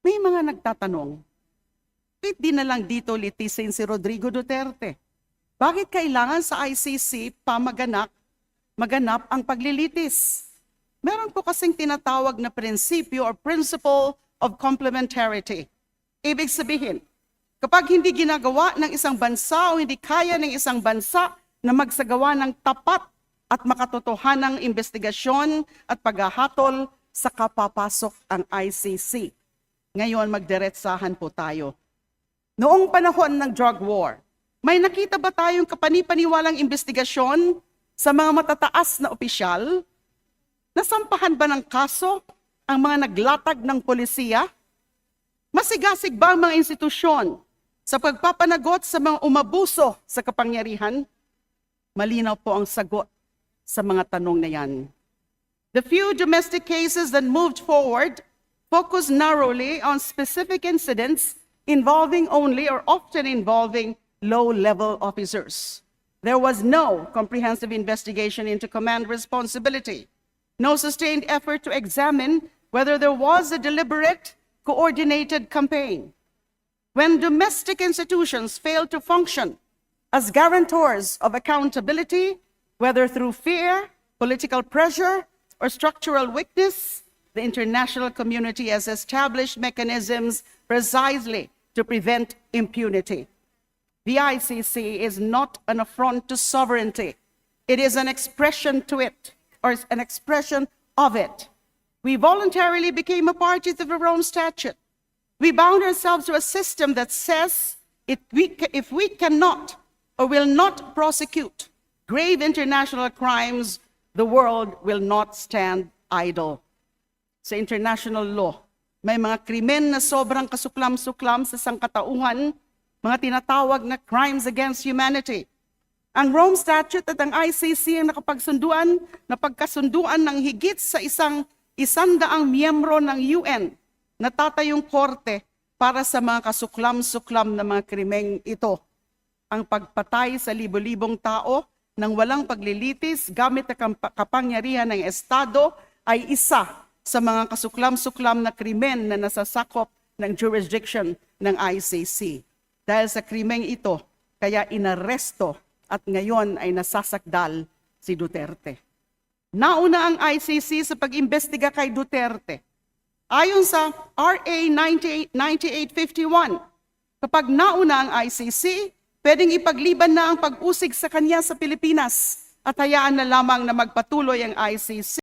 May mga nagtatanong, bakit di na lang dito litisin si Rodrigo Duterte? Bakit kailangan sa ICC pa maganap ang paglilitis? Meron po kasing tinatawag na prinsipyo or principle of complementarity. Ibig sabihin, kapag hindi ginagawa ng isang bansa o hindi kaya ng isang bansa na magsagawa ng tapat at makatotohanang investigasyon at paghahatol, saka papasok ang ICC. Ngayon, magdiretsahan po tayo. Noong panahon ng drug war, may nakita ba tayong kapanipaniwalang investigasyon sa mga matataas na opisyal? Nasampahan ba ng kaso ang mga naglatag ng polisiya? Masigasig ba ang mga institusyon sa pagpapanagot sa mga umabuso sa kapangyarihan? Malinaw po ang sagot sa mga tanong na yan. The few domestic cases that moved forward focused narrowly on specific incidents involving only or often involving low-level officers. There was no comprehensive investigation into command responsibility, no sustained effort to examine whether there was a deliberate, coordinated campaign. When domestic institutions fail to function as guarantors of accountability, whether through fear, political pressure, or structural weakness, the international community has established mechanisms precisely to prevent impunity. The ICC is not an affront to sovereignty. It is an expression to it, or an expression of it. We voluntarily became a party to the Rome Statute. We bound ourselves to a system that says if we cannot or will not prosecute grave international crimes, the world will not stand idle. Sa international law, may mga krimen na sobrang kasuklam-suklam sa sangkatauhan, mga tinatawag na crimes against humanity. Ang Rome Statute at ang ICC ang napagkasunduan ng higit sa 100 miyembro ng UN na tatayong korte para sa mga kasuklam-suklam na mga krimeng ito. Ang pagpatay sa libo-libong tao nang walang paglilitis gamit ang kapangyarihan ng Estado ay isa sa mga kasuklam-suklam na krimen na nasasakop ng jurisdiction ng ICC. Dahil sa krimeng ito, kaya inaresto at ngayon ay nasasakdal si Duterte. Nauna ang ICC sa pag-imbestiga kay Duterte. Ayon sa RA 9851, kapag nauna ang ICC, pwedeng ipagliban na ang pag-usig sa kanya sa Pilipinas at hayaan na lamang na magpatuloy ang ICC